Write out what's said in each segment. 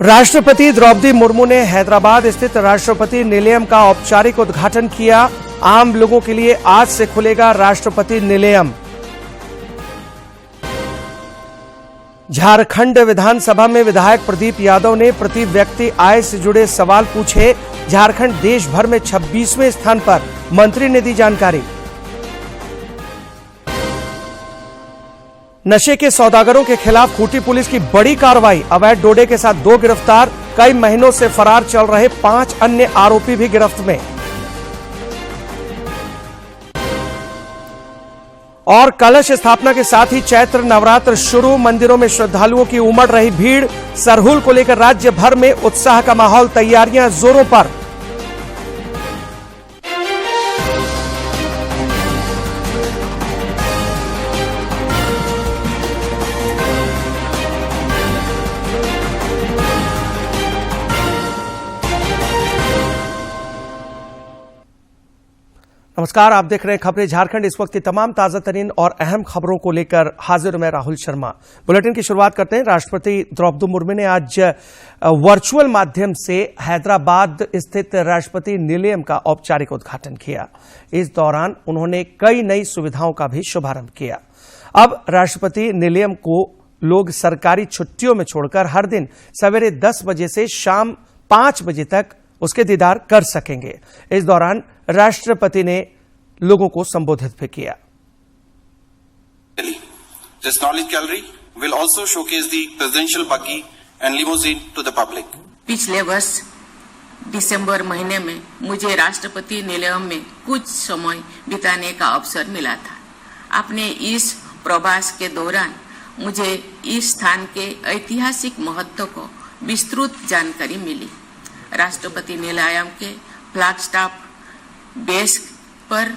राष्ट्रपति द्रौपदी मुर्मू ने हैदराबाद स्थित राष्ट्रपति निलयम का औपचारिक उद्घाटन किया। आम लोगों के लिए आज से खुलेगा राष्ट्रपति निलयम। झारखंड विधानसभा में विधायक प्रदीप यादव ने प्रति व्यक्ति आय से जुड़े सवाल पूछे। झारखंड देश भर में 26वें स्थान पर, मंत्री ने दी जानकारी। नशे के सौदागरों के खिलाफ खूंटी पुलिस की बड़ी कार्रवाई। अवैध डोडे के साथ 2 गिरफ्तार, कई महीनों से फरार चल रहे 5 अन्य आरोपी भी गिरफ्त में। और कलश स्थापना के साथ ही चैत्र नवरात्र शुरू, मंदिरों में श्रद्धालुओं की उमड़ रही भीड़। सरहुल को लेकर राज्य भर में उत्साह का माहौल, तैयारियां जोरों पर। नमस्कार, आप देख रहे हैं खबरें झारखंड। इस वक्त की तमाम ताजा तरीन और अहम खबरों को लेकर हाजिर मैं राहुल शर्मा। बुलेटिन की शुरुआत करते हैं। राष्ट्रपति द्रौपदी मुर्मू ने आज वर्चुअल माध्यम से हैदराबाद स्थित राष्ट्रपति निलयम का औपचारिक उद्घाटन किया। इस दौरान उन्होंने कई नई सुविधाओं का भी शुभारंभ किया। अब राष्ट्रपति निलयम को लोग सरकारी छुट्टियों में छोड़कर हर दिन सवेरे 10 बजे से शाम 5 बजे तक उसके दीदार कर सकेंगे। इस दौरान राष्ट्रपति ने लोगों को संबोधित भी किया। This knowledge gallery will also showcase the presidential buggy and limousine to the public. पिछले वर्ष दिसंबर महीने में मुझे राष्ट्रपति निलयम में कुछ समय बिताने का अवसर मिला था। अपने इस प्रवास के दौरान मुझे इस स्थान के ऐतिहासिक महत्व को विस्तृत जानकारी मिली। राष्ट्रपति निलयम के फ्लैग स्टॉप बेस पर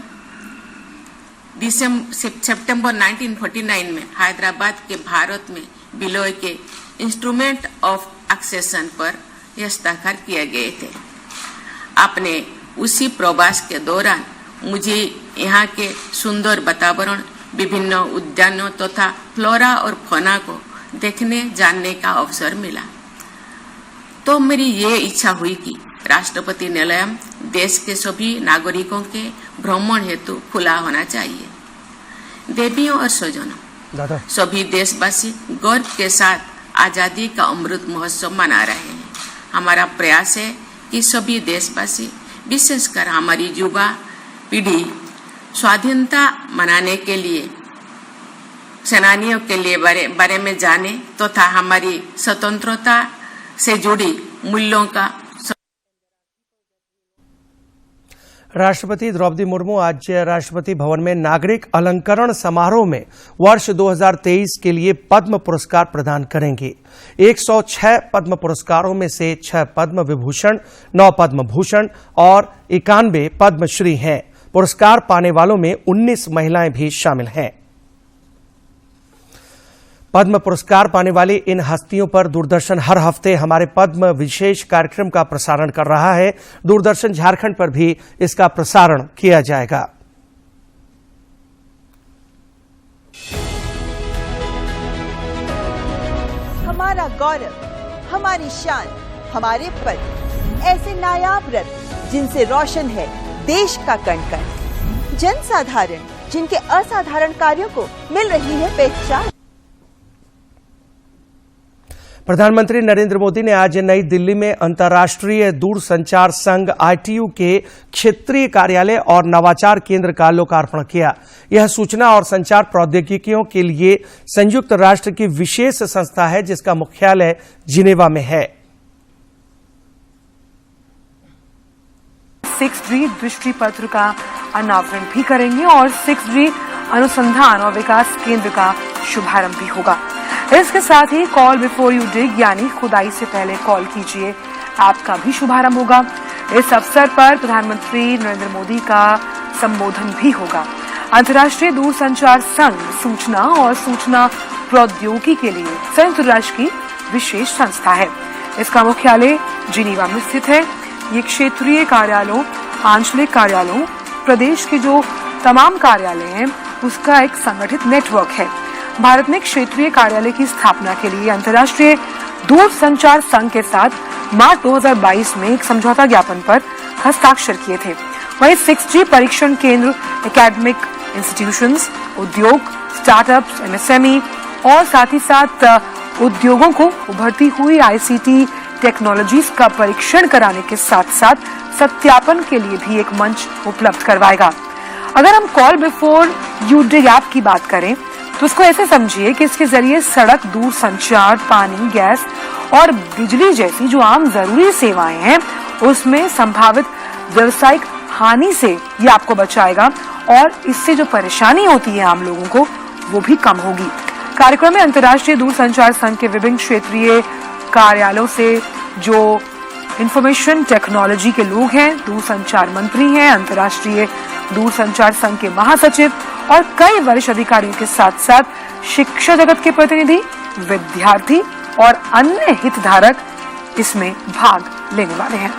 सितंबर 1949 में हैदराबाद के भारत में विलय के इंस्ट्रूमेंट ऑफ एक्सेशन पर हस्ताक्षर किए गए थे। अपने उसी प्रवास के दौरान मुझे यहाँ के सुंदर वातावरण, विभिन्न उद्यानों तथा फ्लोरा और फौना को देखने जानने का अवसर मिला। तो मेरी ये इच्छा हुई कि राष्ट्रपति निलयम देश के सभी नागरिकों के भ्रमण हेतु खुला होना चाहिए। देवियों और स्वजनों, सभी देशवासी गर्व के साथ आजादी का अमृत महोत्सव मना रहे हैं। हमारा प्रयास है कि सभी देशवासी, विशेषकर हमारी युवा पीढ़ी, स्वाधीनता मनाने के लिए सेनानियों के लिए बारे में जाने तथा हमारी स्वतंत्रता से जुड़ी मूल्यों का। राष्ट्रपति द्रौपदी मुर्मू आज राष्ट्रपति भवन में नागरिक अलंकरण समारोह में वर्ष 2023 के लिए पद्म पुरस्कार प्रदान करेंगी। 106 पद्म पुरस्कारों में से 6 पद्म विभूषण, 9 पद्म भूषण और 91 पद्मश्री हैं। पुरस्कार पाने वालों में 19 महिलाएं भी शामिल हैं। पद्म पुरस्कार पाने वाली इन हस्तियों पर दूरदर्शन हर हफ्ते हमारे पद्म विशेष कार्यक्रम का प्रसारण कर रहा है। दूरदर्शन झारखंड पर भी इसका प्रसारण किया जाएगा। हमारा गौरव, हमारी शान, हमारे पद्म, ऐसे नायाब रत्न जिनसे रोशन है देश का कण-कण। जनसाधारण जिनके असाधारण कार्यों को मिल रही है पहचान। प्रधानमंत्री नरेंद्र मोदी ने आज नई दिल्ली में अंतर्राष्ट्रीय दूरसंचार संघ ITU के क्षेत्रीय कार्यालय और नवाचार केंद्र का लोकार्पण किया। यह सूचना और संचार प्रौद्योगिकियों के लिए संयुक्त राष्ट्र की विशेष संस्था है, जिसका मुख्यालय जिनेवा में है। 6G दृष्टि पत्र का अनावरण भी करेंगे और 6G अनुसंधान और विकास केंद्र का शुभारंभ भी होगा। इसके साथ ही कॉल बिफोर यू डिग यानी खुदाई से पहले कॉल कीजिए ऐप का भी शुभारंभ होगा। इस अवसर पर प्रधानमंत्री नरेंद्र मोदी का संबोधन भी होगा। अंतर्राष्ट्रीय दूरसंचार संघ सूचना और सूचना प्रौद्योगिकी के लिए संयुक्त राष्ट्र की विशेष संस्था है। इसका मुख्यालय जिनेवा में स्थित है। ये क्षेत्रीय कार्यालयों, आंचलिक कार्यालयों, प्रदेश के जो तमाम कार्यालय हैं उसका एक संगठित नेटवर्क है। भारत ने क्षेत्रीय कार्यालय की स्थापना के लिए अंतर्राष्ट्रीय दूरसंचार संघ के साथ मार्च 2022 में एक समझौता ज्ञापन पर हस्ताक्षर किए थे। वहीं 6G परीक्षण केंद्र, एकेडमिक इंस्टीट्यूशंस, उद्योग, स्टार्टअप्स, MSME और साथ ही साथ उद्योगों को उभरती हुई ICT टेक्नोलॉजीज का परीक्षण कराने के साथ साथ सत्यापन के लिए भी एक मंच उपलब्ध करवाएगा। अगर हम call before you dig app की बात करें तो उसको ऐसे समझिए कि इसके जरिए सड़क, दूरसंचार, पानी, गैस और बिजली जैसी जो आम जरूरी सेवाएं हैं उसमें संभावित व्यवसायिक हानि से ये आपको बचाएगा और इससे जो परेशानी होती है आम लोगों को वो भी कम होगी। कार्यक्रम में अंतर्राष्ट्रीय दूरसंचार संघ के विभिन्न क्षेत्रीय कार्यालयों से जो इंफॉर्मेशन टेक्नोलॉजी के लोग हैं, दूरसंचार मंत्री हैं, अंतर्राष्ट्रीय दूरसंचार संघ के महासचिव और कई वरिष्ठ अधिकारियों के साथ साथ शिक्षा जगत के प्रतिनिधि, विद्यार्थी और अन्य हितधारक इसमें भाग लेने वाले हैं।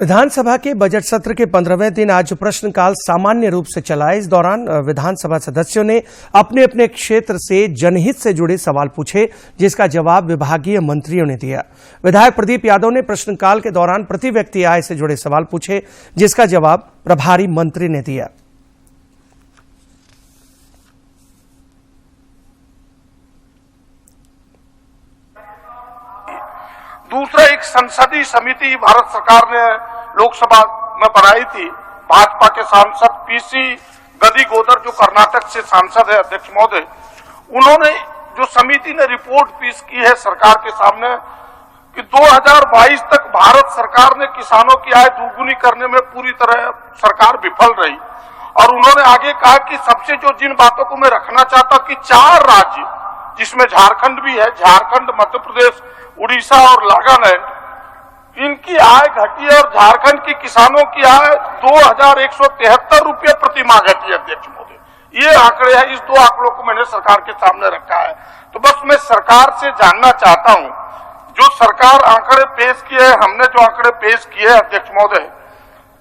विधानसभा के बजट सत्र के 15वें दिन आज प्रश्नकाल सामान्य रूप से चला। इस दौरान विधानसभा सदस्यों ने अपने अपने क्षेत्र से जनहित से जुड़े सवाल पूछे, जिसका जवाब विभागीय मंत्रियों ने दिया। विधायक प्रदीप यादव ने प्रश्नकाल के दौरान प्रति व्यक्ति आय से जुड़े सवाल पूछे, जिसका जवाब प्रभारी मंत्री ने दिया। दूसरा, एक संसदीय समिति भारत सरकार ने लोकसभा में बनाई थी। भाजपा के सांसद PC गदिगोदर जो कर्नाटक से सांसद है, अध्यक्ष महोदय, उन्होंने जो समिति ने रिपोर्ट पेश की है सरकार के सामने कि 2022 तक भारत सरकार ने किसानों की आय दोगुनी करने में पूरी तरह सरकार विफल रही। और उन्होंने आगे कहा कि सबसे जो जिन बातों को मैं रखना चाहता कि 4 राज्य, जिसमें झारखंड भी है, झारखंड, मध्य प्रदेश, उड़ीसा और नागालैंड, इनकी आय घटी है और झारखंड की किसानों की आय 2173 रुपये प्रति माह घटी है। अध्यक्ष महोदय, ये आंकड़े हैं। इस 2 आंकड़ों को मैंने सरकार के सामने रखा है। तो बस मैं सरकार से जानना चाहता हूं, जो सरकार आंकड़े पेश किए हैं, हमने जो आंकड़े पेश किए हैं अध्यक्ष महोदय,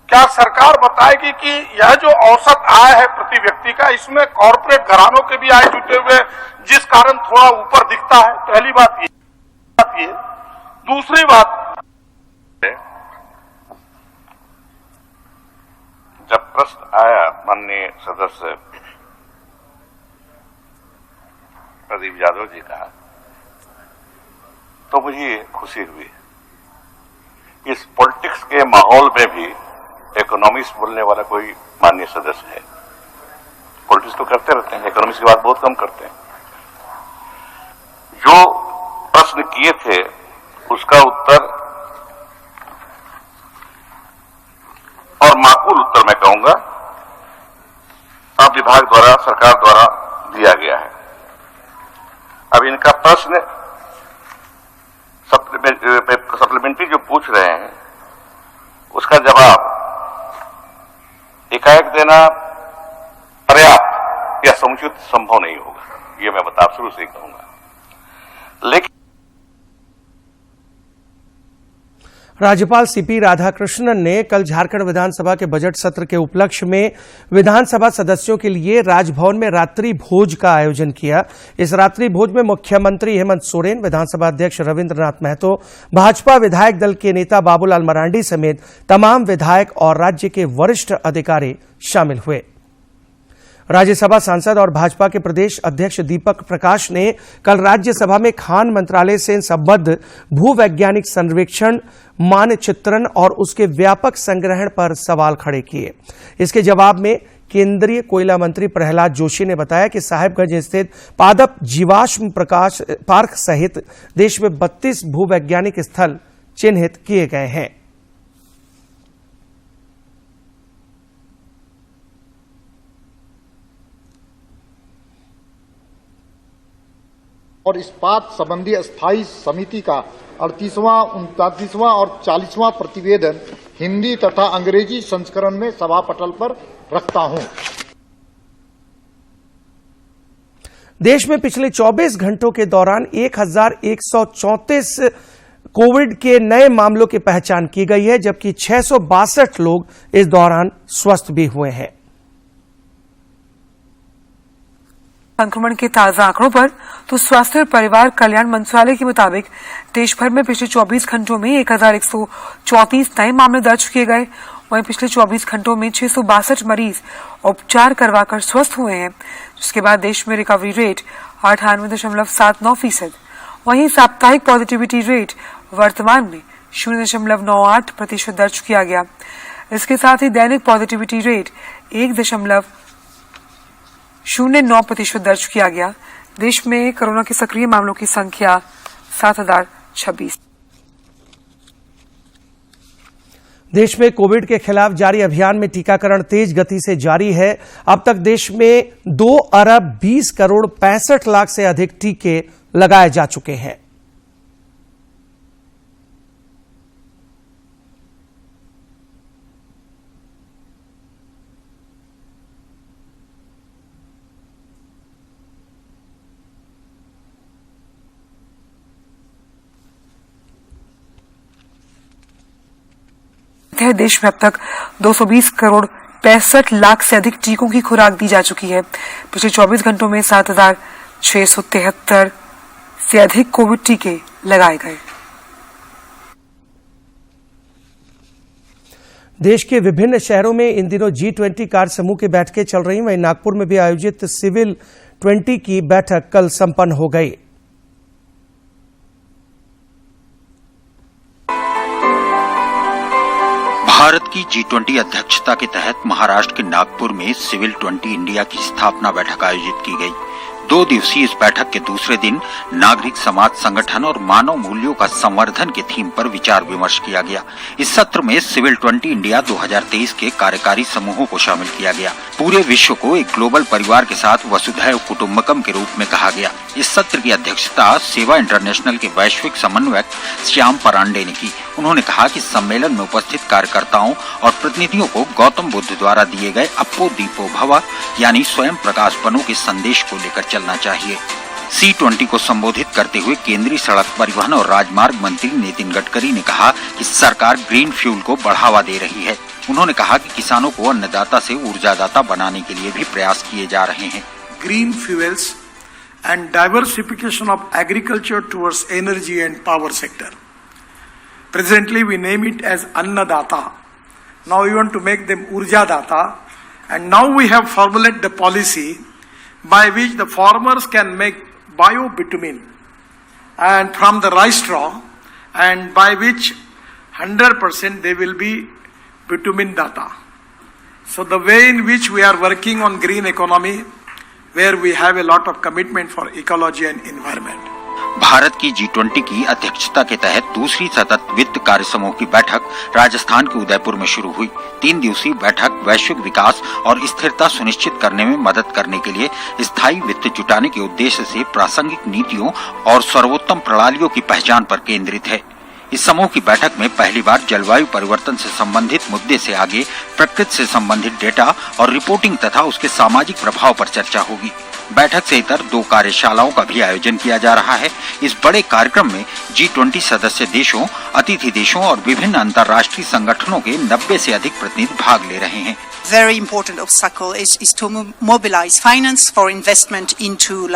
क्या सरकार बताएगी कि यह जो औसत आय है प्रति व्यक्ति का, इसमें कॉर्पोरेट घरानों के भी आय जुटे हुए, जिस कारण थोड़ा ऊपर दिखता है? पहली बात ये। दूसरी बात, जब प्रश्न आया माननीय सदस्य प्रदीप यादव जी का, तो मुझे खुशी हुई। इस पॉलिटिक्स के माहौल में भी इकोनॉमिक्स बोलने वाला कोई माननीय सदस्य है। पॉलिटिक्स तो करते रहते हैं, इकोनॉमिक्स की बात बहुत कम करते हैं। जो प्रश्न किए थे उसका उत्तर, और माकूल उत्तर मैं कहूंगा, अब विभाग द्वारा, सरकार द्वारा दिया गया है। अब इनका प्रश्न सप्लीमेंट्री जो पूछ रहे हैं उसका जवाब एकाएक देना पर्याप्त या समुचित संभव नहीं होगा, ये मैं बता शुरू से ही कहूंगा। लेकिन राज्यपाल सीपी राधाकृष्णन ने कल झारखंड विधानसभा के बजट सत्र के उपलक्ष्य में विधानसभा सदस्यों के लिए राजभवन में रात्रि भोज का आयोजन किया। इस रात्रि भोज में मुख्यमंत्री हेमंत सोरेन, विधानसभा अध्यक्ष रविंद्रनाथ महतो, भाजपा विधायक दल के नेता बाबूलाल मरांडी समेत तमाम विधायक और राज्य के वरिष्ठ अधिकारी शामिल हुए। राज्यसभा सांसद और भाजपा के प्रदेश अध्यक्ष दीपक प्रकाश ने कल राज्यसभा में खान मंत्रालय से संबद्ध भूवैज्ञानिक सर्वेक्षण, मानचित्रण और उसके व्यापक संग्रहण पर सवाल खड़े किए। इसके जवाब में केंद्रीय कोयला मंत्री प्रहलाद जोशी ने बताया कि साहेबगंज स्थित पादप जीवाश्म प्रकाश पार्क सहित देश में 32 भूवैज्ञानिक स्थल चिन्हित किए गए हैं। और इस्पात संबंधी स्थायी समिति का 38वां, 39वां और 40वां प्रतिवेदन हिंदी तथा अंग्रेजी संस्करण में सभा पटल पर रखता हूं। देश में पिछले 24 घंटों के दौरान 1134 कोविड के नए मामलों की पहचान की गई है, जबकि 662 लोग इस दौरान स्वस्थ भी हुए हैं। संक्रमण के ताजा आंकड़ों पर तो स्वास्थ्य और परिवार कल्याण मंत्रालय के मुताबिक देश भर में पिछले 24 घंटों में 1134 नए मामले दर्ज किए गए। वहीं पिछले 24 घंटों में 662 मरीज उपचार करवाकर स्वस्थ हुए हैं, जिसके बाद देश में रिकवरी रेट 98.79%। वहीं साप्ताहिक पॉजिटिविटी रेट वर्तमान में 0.98% दर्ज किया गया। इसके साथ ही दैनिक पॉजिटिविटी रेट 1.09% दर्ज किया गया। देश में कोरोना के सक्रिय मामलों की संख्या 7026। देश में कोविड के खिलाफ जारी अभियान में टीकाकरण तेज गति से जारी है। अब तक देश में 2 अरब 20 करोड़ 65 लाख से अधिक टीके लगाए जा चुके हैं। देश में अब तक 220 करोड़ 65 लाख से अधिक टीकों की खुराक दी जा चुकी है। पिछले 24 घंटों में 7,673 से अधिक कोविड टीके लगाए गए। देश के विभिन्न शहरों में इन दिनों G20 कार्य समूह की बैठकें चल रही। वहीं नागपुर में भी आयोजित सिविल 20 की बैठक कल संपन्न हो गई। भारत की G20 अध्यक्षता के तहत महाराष्ट्र के नागपुर में सिविल 20 इंडिया की स्थापना बैठक आयोजित की गई। 2 दिवसीय इस बैठक के दूसरे दिन नागरिक समाज संगठन और मानव मूल्यों का संवर्धन के थीम पर विचार विमर्श किया गया। इस सत्र में सिविल 20 इंडिया 2023 के कार्यकारी समूहों को शामिल किया गया। पूरे विश्व को एक ग्लोबल परिवार के साथ वसुधैव कुटुम्बकम के रूप में कहा गया। इस सत्र की अध्यक्षता सेवा इंटरनेशनल के वैश्विक समन्वयक श्याम परांडे ने की। उन्होंने कहा कि सम्मेलन में उपस्थित कार्यकर्ताओं और प्रतिनिधियों को गौतम बुद्ध द्वारा दिए गए अप्पो दीपो भव यानी स्वयं प्रकाश बनो के संदेश को लेकर चलना चाहिए। C20 को संबोधित करते हुए केंद्रीय सड़क परिवहन और राजमार्ग मंत्री नितिन गडकरी ने कहा कि सरकार ग्रीन फ्यूल को बढ़ावा दे रही है। उन्होंने कहा कि किसानों को अन्नदाता से ऊर्जादाता बनाने के लिए भी प्रयास किए जा रहे हैं। Green fuels and diversification of agriculture towards energy and power sector. Presently, we name it as Annadata. Now we want to make them Urjadata. And now we have formulated the policy by which the farmers can make bio-bitumen and from the rice straw, and by which 100% they will be bitumen data. So the way in which we are working on green economy, where we have a lot of commitment for ecology and environment. Bharat की G20 की अध्यक्षता के तहत दूसरी सतत वित्त कार्य समूह की बैठक राजस्थान के उदयपुर में शुरू हुई। 3 दिवसीय बैठक वैश्विक विकास और स्थिरता सुनिश्चित करने में मदद करने के लिए स्थायी वित्त जुटाने के उद्देश्य से प्रासंगिक नीतियों और सर्वोत्तम प्रणालियों की पहचान पर केंद्रित है। इस समूह की बैठक में पहली बार जलवायु परिवर्तन से संबंधित मुद्दे से आगे प्रकृति से संबंधित डेटा और रिपोर्टिंग तथा उसके सामाजिक प्रभाव पर चर्चा होगी। बैठक से इतर 2 कार्यशालाओं का भी आयोजन किया जा रहा है। इस बड़े कार्यक्रम में G20 सदस्य देशों, अतिथि देशों और विभिन्न अंतर्राष्ट्रीय संगठनों के 90 से अधिक प्रतिनिधि भाग ले रहे हैं। Very important obstacle is to mobilize finance for investment into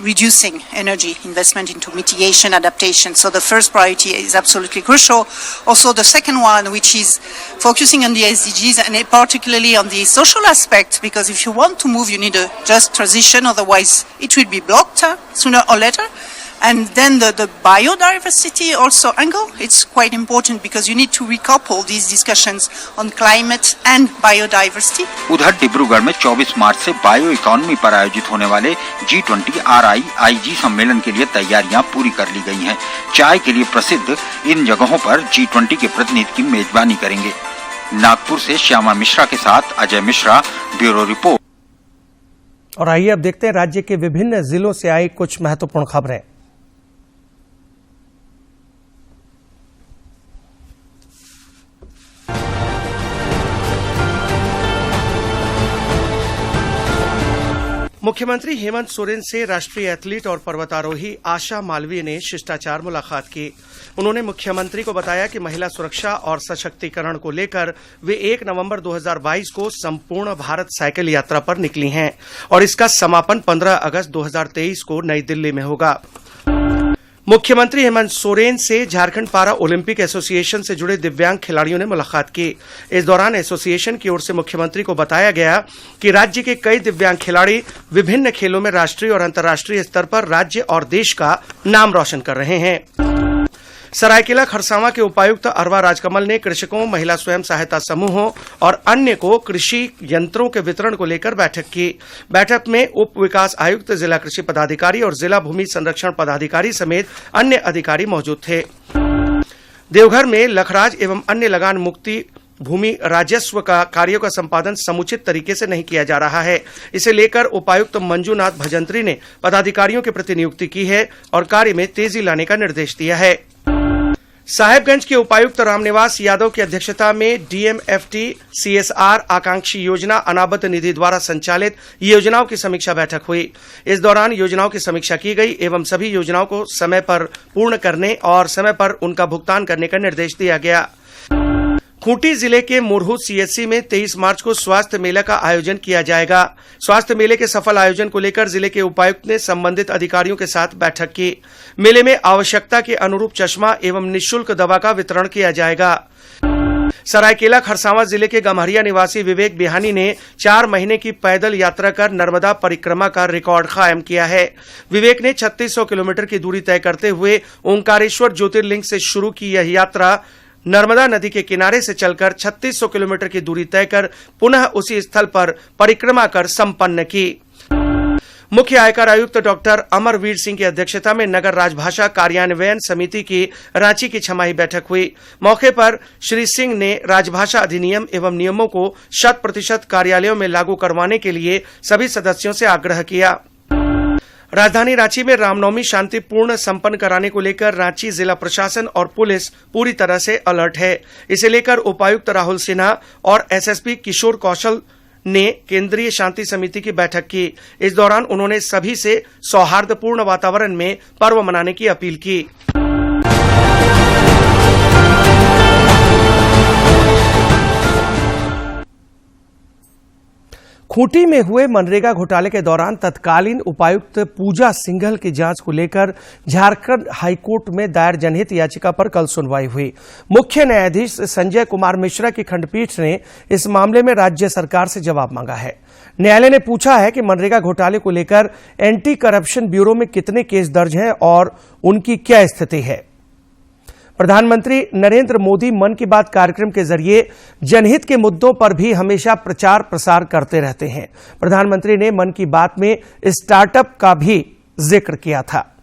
reducing energy investment into mitigation adaptation. So the first priority is absolutely crucial. Also the second one, which is focusing on the SDGs and particularly on the social aspect, because if you want to move you need a just transition, otherwise it will be blocked sooner or later. And then the biodiversity also angle, it's quite important because you need to recouple these discussions on climate and biodiversity. उधर डिब्रूगढ़ में 24 मार्च से bio economy पर आयोजित होने वाले G20 RIIG सम्मेलन के लिए तैयारियां पूरी कर ली गई हैं। चाय के लिए प्रसिद्ध इन जगहों पर G20 के प्रतिनिधि की मेजबानी करेंगे। नागपुर से श्यामा मिश्रा के साथ अजय मिश्रा, ब्यूरो रिपोर्ट। और आइए अब देखते हैं राज्य के विभिन्न जिलों से आई कुछ महत्वपूर्ण खबरें। मुख्यमंत्री हेमंत सोरेन से राष्ट्रीय एथलीट और पर्वतारोही आशा मालवीय ने शिष्टाचार मुलाकात की। उन्होंने मुख्यमंत्री को बताया कि महिला सुरक्षा और सशक्तिकरण को लेकर वे 1 नवंबर 2022 को संपूर्ण भारत साइकिल यात्रा पर निकली हैं और इसका समापन 15 अगस्त 2023 को नई दिल्ली में होगा। मुख्यमंत्री हेमंत सोरेन से झारखंड पारा ओलंपिक एसोसिएशन से जुड़े दिव्यांग खिलाड़ियों ने मुलाकात की। इस दौरान एसोसिएशन की ओर से मुख्यमंत्री को बताया गया कि राज्य के कई दिव्यांग खिलाड़ी विभिन्न खेलों में राष्ट्रीय और अंतर्राष्ट्रीय स्तर पर राज्य और देश का नाम रोशन कर रहे हैं। सरायकेला खरसावां के उपायुक्त अरवा राजकमल ने कृषकों, महिला स्वयं सहायता समूहों और अन्य को कृषि यंत्रों के वितरण को लेकर बैठक की। बैठक में उप विकास आयुक्त, जिला कृषि पदाधिकारी और जिला भूमि संरक्षण पदाधिकारी समेत अन्य अधिकारी मौजूद थे। देवघर में लखराज एवं अन्य लगान मुक्ति भूमि राजस्व का कार्यों का संपादन समुचित तरीके से नहीं किया जा रहा है। इसे लेकर उपायुक्त मंजूनाथ भजंत्री ने पदाधिकारियों की प्रतिनियुक्ति की है और कार्य में तेजी लाने का निर्देश दिया है। साहेबगंज के उपायुक्त रामनिवास यादव की अध्यक्षता में डीएमएफटी सीएसआर आकांक्षी योजना अनाबद निधि द्वारा संचालित योजनाओं की समीक्षा बैठक हुई। इस दौरान योजनाओं की समीक्षा की गई एवं सभी योजनाओं को समय पर पूर्ण करने और समय पर उनका भुगतान करने का निर्देश दिया गया। खूंटी जिले के मुरहू सीएचसी में 23 मार्च को स्वास्थ्य मेला का आयोजन किया जाएगा। स्वास्थ्य मेले के सफल आयोजन को लेकर जिले के उपायुक्त ने संबंधित अधिकारियों के साथ बैठक की। मेले में आवश्यकता के अनुरूप चश्मा एवं निःशुल्क दवा का वितरण किया जाएगा। सरायकेला खरसावां जिले के गम्हरिया निवासी विवेक बिहानी ने 4 महीने की पैदल यात्रा कर नर्मदा परिक्रमा का रिकॉर्ड कायम किया है। विवेक ने 3600 किलोमीटर की दूरी तय करते हुए ओंकारेश्वर ज्योतिर्लिंग से शुरू की यह यात्रा नर्मदा नदी के किनारे से चलकर 3600 किलोमीटर की दूरी तय कर पुनः उसी स्थल पर परिक्रमा कर संपन्न की। मुख्य आयकर आयुक्त डॉक्टर अमरवीर सिंह की अध्यक्षता में नगर राजभाषा कार्यान्वयन समिति की रांची की छमाही बैठक हुई। मौके पर श्री सिंह ने राजभाषा अधिनियम एवं नियमों को 100% कार्यालयों में लागू करवाने के लिए सभी सदस्यों से आग्रह किया। राजधानी रांची में रामनवमी शांतिपूर्ण संपन्न कराने को लेकर रांची जिला प्रशासन और पुलिस पूरी तरह से अलर्ट है। इसे लेकर उपायुक्त राहुल सिन्हा और एसएसपी किशोर कौशल ने केंद्रीय शांति समिति की बैठक की। इस दौरान उन्होंने सभी से सौहार्दपूर्ण वातावरण में पर्व मनाने की अपील की। खूंटी में हुए मनरेगा घोटाले के दौरान तत्कालीन उपायुक्त पूजा सिंघल की जांच को लेकर झारखंड हाईकोर्ट में दायर जनहित याचिका पर कल सुनवाई हुई। मुख्य न्यायाधीश संजय कुमार मिश्रा की खंडपीठ ने इस मामले में राज्य सरकार से जवाब मांगा है। न्यायालय ने पूछा है कि मनरेगा घोटाले को लेकर एंटी करप्शन ब्यूरो में कितने केस दर्ज हैं और उनकी क्या स्थिति है। प्रधानमंत्री नरेंद्र मोदी मन की बात कार्यक्रम के जरिए जनहित के मुद्दों पर भी हमेशा प्रचार प्रसार करते रहते हैं। प्रधानमंत्री ने मन की बात में स्टार्टअप का भी जिक्र किया था।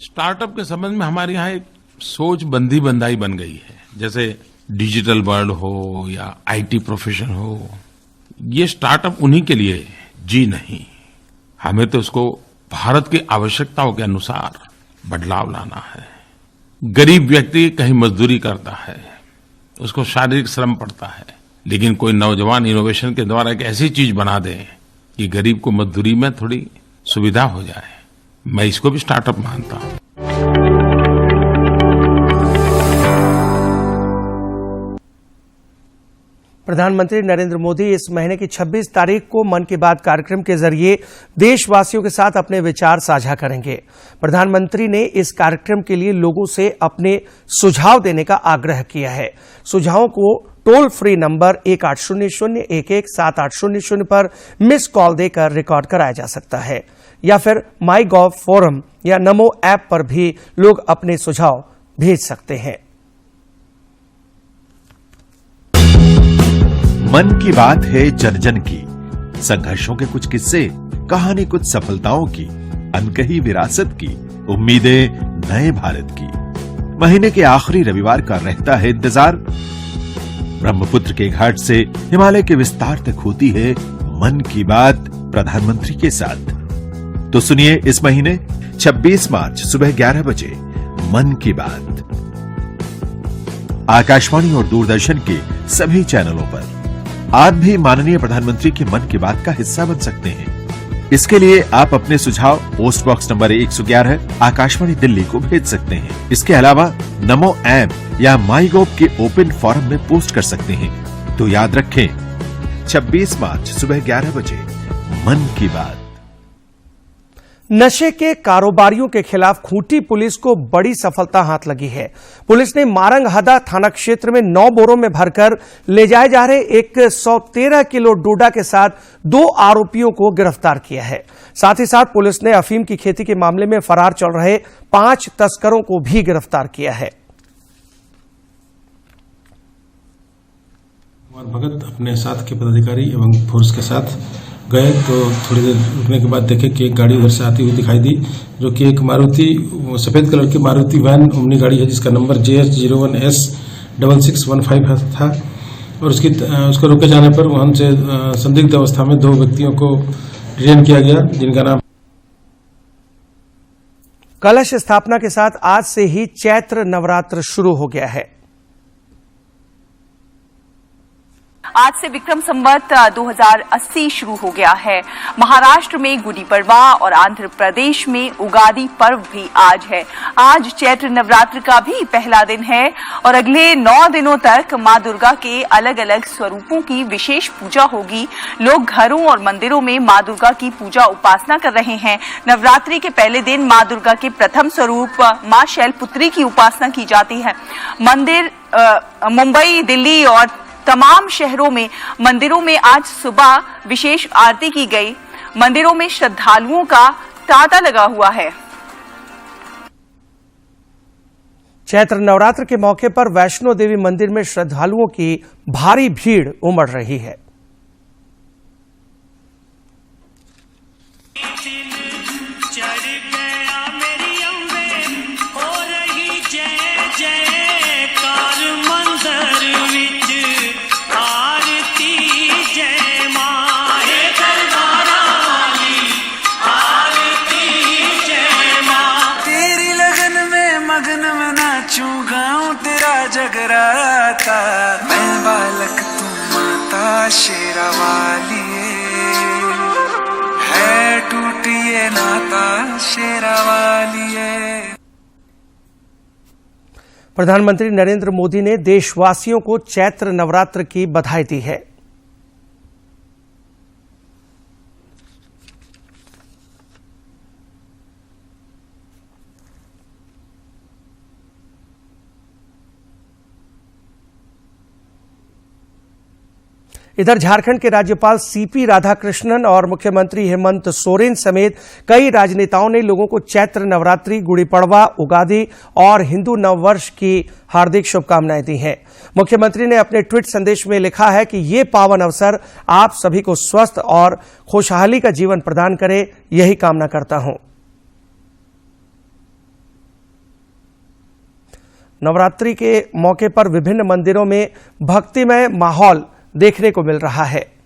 स्टार्टअप के संबंध में हमारे यहाँ एक सोच बंदी बंदाई बन गई है। जैसे डिजिटल वर्ल्ड हो या आईटी प्रोफेशन हो, ये स्टार्टअप उन्हीं के लिए जी नहीं। हमें तो उसको भारत की आवश्यकताओं के अनुसार बदलाव लाना है। गरीब व्यक्ति कहीं मजदूरी करता है, उसको शारीरिक श्रम पड़ता है, लेकिन कोई नौजवान इनोवेशन के द्वारा एक ऐसी चीज बना दे कि गरीब को मजदूरी में थोड़ी सुविधा हो जाए, मैं इसको भी स्टार्टअप मानता हूं। प्रधानमंत्री नरेंद्र मोदी इस महीने की 26 तारीख को मन की बात कार्यक्रम के जरिए देशवासियों के साथ अपने विचार साझा करेंगे। प्रधानमंत्री ने इस कार्यक्रम के लिए लोगों से अपने सुझाव देने का आग्रह किया है। सुझावों को टोल फ्री नंबर 1800-11-7800 पर मिस कॉल देकर रिकॉर्ड कराया जा सकता है या फिर माई गॉव फोरम या नमो ऐप पर भी लोग अपने सुझाव भेज सकते हैं। मन की बात है जन जन की, संघर्षों के कुछ किस्से, कहानी कुछ सफलताओं की, अनकही विरासत की, उम्मीदें नए भारत की। महीने के आखिरी रविवार का रहता है इंतजार। ब्रह्मपुत्र के घाट से हिमालय के विस्तार तक होती है मन की बात प्रधानमंत्री के साथ। तो सुनिए इस महीने 26 मार्च सुबह 11 बजे मन की बात। आकाशवाणी और दूरदर्शन के सभी चैनलों पर। आप भी माननीय प्रधानमंत्री के मन की बात का हिस्सा बन सकते हैं। इसके लिए आप अपने सुझाव post box number 111 Akashvani Delhi को भेज सकते हैं। इसके अलावा नमो ऐप या माईगोव के ओपन फोरम में पोस्ट कर सकते हैं। तो याद रखें, 26 मार्च सुबह 11 बजे मन की बात। नशे के कारोबारियों के खिलाफ खूंटी पुलिस को बड़ी सफलता हाथ लगी है। पुलिस ने मारंगहदा थाना क्षेत्र में 9 बोरों में भरकर ले जाए जा रहे 113 किलो डोडा के साथ 2 आरोपियों को गिरफ्तार किया है। साथ ही साथ पुलिस ने अफीम की खेती के मामले में फरार चल रहे 5 तस्करों को भी गिरफ्तार किया है। भगत अपने साथ के पदाधिकारी एवं फोर्स के साथ गए तो थोड़ी देर रुकने के बाद देखे कि एक गाड़ी उधर से आती हुई दिखाई दी, जो कि एक मारुति सफेद कलर की मारुति वैन ओमनी गाड़ी है जिसका नंबर JH01S6615 था। और उसको रोके जाने पर वहां से संदिग्ध अवस्था में 2 व्यक्तियों को डिटेन किया गया, जिनका नाम। कलश स्थापना के साथ आज से ही चैत्र नवरात्र शुरू हो गया है। आज से विक्रम संवत 2080 शुरू हो गया है। महाराष्ट्र में गुड़ी पड़वा और आंध्र प्रदेश में उगादी पर्व भी आज है। आज चैत्र नवरात्र का भी पहला दिन है और अगले 9 दिनों तक मां दुर्गा के अलग अलग स्वरूपों की विशेष पूजा होगी। लोग घरों और मंदिरों में मां दुर्गा की पूजा उपासना कर रहे हैं। नवरात्रि के पहले दिन मां दुर्गा के प्रथम स्वरूप मां शैलपुत्री की उपासना की जाती है। मंदिर मुंबई, दिल्ली और तमाम शहरों में मंदिरों में आज सुबह विशेष आरती की गई। मंदिरों में श्रद्धालुओं का तांता लगा हुआ है। चैत्र नवरात्र के मौके पर वैष्णो देवी मंदिर में श्रद्धालुओं की भारी भीड़ उमड़ रही है। जगराता मैं बालक तू माता शेरा वाली है, टूटिए नाता शेरा वाली। प्रधानमंत्री नरेंद्र मोदी ने देशवासियों को चैत्र नवरात्र की बधाई दी है। इधर झारखंड के राज्यपाल सीपी राधाकृष्णन और मुख्यमंत्री हेमंत सोरेन समेत कई राजनेताओं ने लोगों को चैत्र नवरात्रि, गुड़ी पड़वा, उगादी और हिंदू नववर्ष की हार्दिक शुभकामनाएं दी हैं। मुख्यमंत्री ने अपने ट्वीट संदेश में लिखा है कि ये पावन अवसर आप सभी को स्वस्थ और खुशहाली का जीवन प्रदान करे, यही कामना करता हूं। नवरात्रि के मौके पर विभिन्न मंदिरों में भक्तिमय माहौल देखने को मिल रहा है।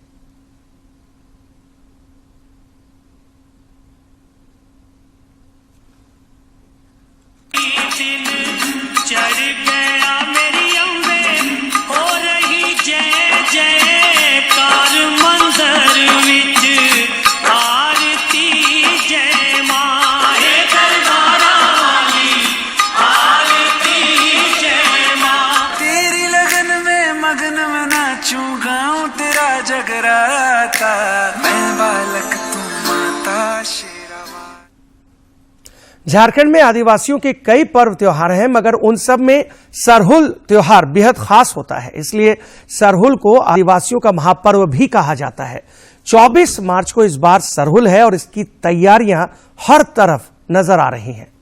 झारखंड में आदिवासियों के कई पर्व त्योहार हैं, मगर उन सब में सरहुल त्योहार बेहद खास होता है। इसलिए सरहुल को आदिवासियों का महापर्व भी कहा जाता है। 24 मार्च को इस बार सरहुल है और इसकी तैयारियां हर तरफ नजर आ रही हैं।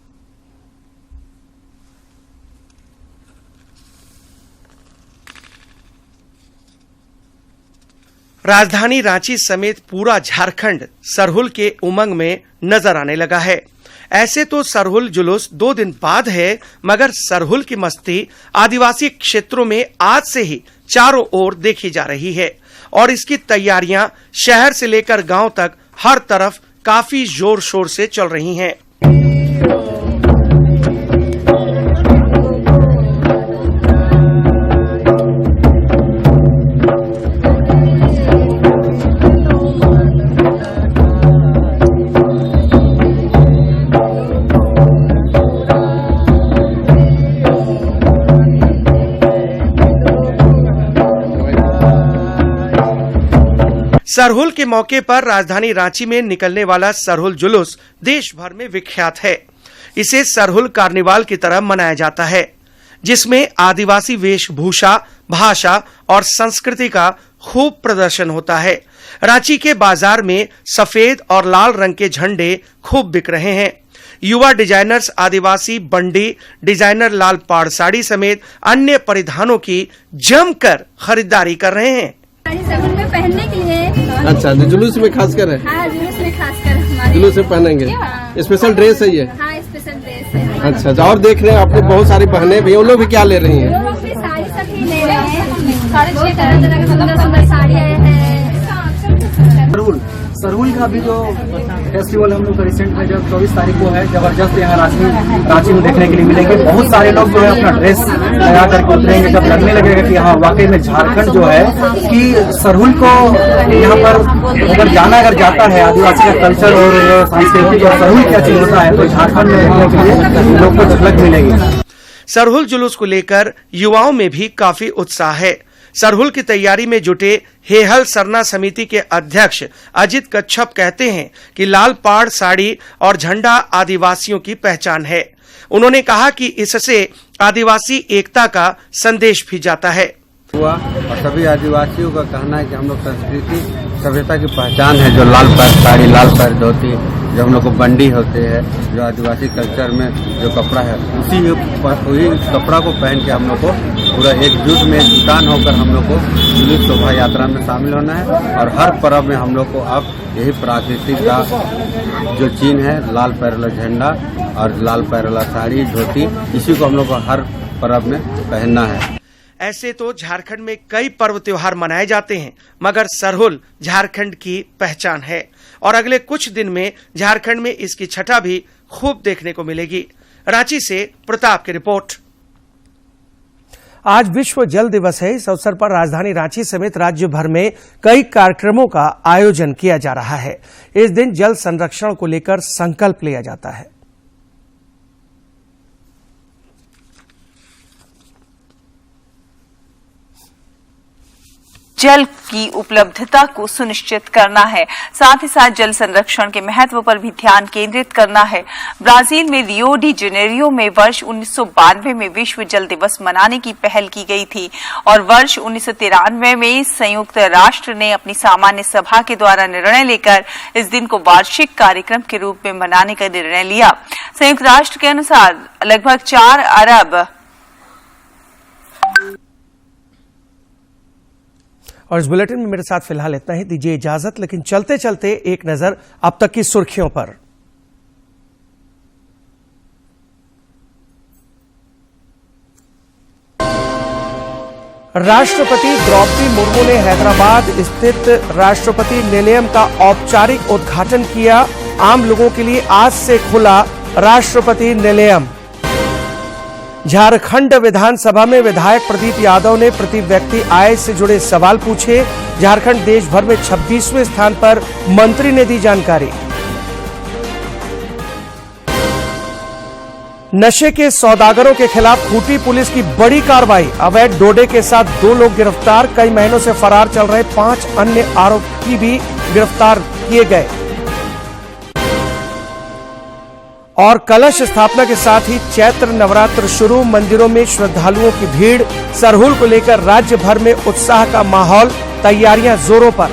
राजधानी रांची समेत पूरा झारखंड सरहुल के उमंग में नजर आने लगा है। ऐसे तो सरहुल जुलूस 2 दिन बाद है, मगर सरहुल की मस्ती आदिवासी क्षेत्रों में आज से ही चारों ओर देखी जा रही है और इसकी तैयारियां शहर से लेकर गांव तक हर तरफ काफी जोर शोर से चल रही हैं। सरहुल के मौके पर राजधानी रांची में निकलने वाला सरहुल जुलूस देश भर में विख्यात है। इसे सरहुल कार्निवाल की तरह मनाया जाता है, जिसमें आदिवासी वेशभूषा, भाषा और संस्कृति का खूब प्रदर्शन होता है। रांची के बाजार में सफेद और लाल रंग के झंडे खूब बिक रहे हैं। युवा डिजाइनर्स आदिवासी बंडी, डिजाइनर लाल पाड़ साड़ी समेत अन्य परिधानों की जमकर खरीदारी कर रहे हैं। सरहुल में पहनने के लिए। अच्छा, तो जुलूस में खासकर है। हाँ, जुलूस में खासकर हमारे जुलूस में पहनेंगे। हाँ। स्पेशल ड्रेस है ये। हाँ, स्पेशल ड्रेस है। अच्छा, और देख रहे हैं आपने बहुत सारी बहनें भी, वो लोग भी क्या ले रही हैं? वो लोग भी साड़ी सब ही ले रहे हैं। सारे 6 तरह के सुंदर साड़ियाँ हैं। सरहुल का भी जो फेस्टिवल हम लोग का रिसेंट में जब 24 तारीख को है, जबरदस्त यहाँ रांची में देखने के लिए मिलेंगे। बहुत सारे लोग जो है अपना ड्रेस लगा करके उतरेंगे, जब लगने लगेगा कि हाँ वाकई में झारखंड जो है कि सरहुल को यहाँ पर अगर जाता है आदिवासी का कल्चर और संस्कृति और सरहुल क्या चीज होता है, तो झारखंड में रहने के लिए लोग को झलक मिलेगी। सरहुल जुलूस को लेकर युवाओं में भी काफी उत्साह है। सरहुल की तैयारी में जुटे हेहल सरना समिति के अध्यक्ष अजित कच्छप कहते हैं कि लाल पाड़ साड़ी और झंडा आदिवासियों की पहचान है। उन्होंने कहा कि इससे आदिवासी एकता का संदेश भी जाता है। और सभी आदिवासियों का कहना है कि हम लोग संस्कृति सभ्यता की पहचान है, जो लाल पैर साड़ी, लाल पैर धोती, जो हम लोग को बंडी होते हैं, जो आदिवासी कल्चर में जो कपड़ा है, उसी कपड़ा को पहन के हम लोग को पूरा एकजुट में जुटान होकर हम लोग को जुलूस शोभा यात्रा में शामिल होना है। और हर पर्व में हम लोग को अब यही प्राकृतिक का जो चिन्ह है, लाल पैर वाला झंडा और लाल पैर वाला साड़ी, धोती, इसी को हम लोग को हर पर्व में पहनना है। ऐसे तो झारखंड में कई पर्व त्योहार मनाए जाते हैं, मगर सरहुल झारखंड की पहचान है और अगले कुछ दिन में झारखंड में इसकी छटा भी खूब देखने को मिलेगी। रांची से प्रताप की रिपोर्ट। आज विश्व जल दिवस है। इस अवसर पर राजधानी रांची समेत राज्य भर में कई कार्यक्रमों का आयोजन किया जा रहा है। इस दिन जल संरक्षण को लेकर संकल्प लिया जाता है। जल की उपलब्धता को सुनिश्चित करना है, साथ ही साथ जल संरक्षण के महत्व पर भी ध्यान केंद्रित करना है। ब्राजील में रियो डी जेनेरियो में वर्ष 1992 में विश्व जल दिवस मनाने की पहल की गई थी और वर्ष 1993 में संयुक्त राष्ट्र ने अपनी सामान्य सभा के द्वारा निर्णय लेकर इस दिन को वार्षिक कार्यक्रम के रूप में मनाने का निर्णय लिया। संयुक्त राष्ट्र के अनुसार लगभग 4 अरब और इस बुलेटिन में मेरे साथ फिलहाल इतना ही। दीजिए इजाजत, लेकिन चलते चलते एक नजर अब तक की सुर्खियों पर। राष्ट्रपति द्रौपदी मुर्मू ने हैदराबाद स्थित राष्ट्रपति निलयम का औपचारिक उद्घाटन किया। आम लोगों के लिए आज से खुला राष्ट्रपति निलयम। झारखंड विधानसभा में विधायक प्रदीप यादव ने प्रति व्यक्ति आय से जुड़े सवाल पूछे। झारखंड देश भर में 26वें स्थान पर मंत्री ने दी जानकारी। नशे के सौदागरों के खिलाफ खूंटी पुलिस की बड़ी कार्रवाई। अवैध डोडे के साथ 2 लोग गिरफ्तार। कई महीनों से फरार चल रहे 5 अन्य आरोपी भी गिरफ्तार किए गए। और कलश स्थापना के साथ ही चैत्र नवरात्र शुरू। मंदिरों में श्रद्धालुओं की भीड़। सरहुल को लेकर राज्य भर में उत्साह का माहौल, तैयारियां जोरों पर।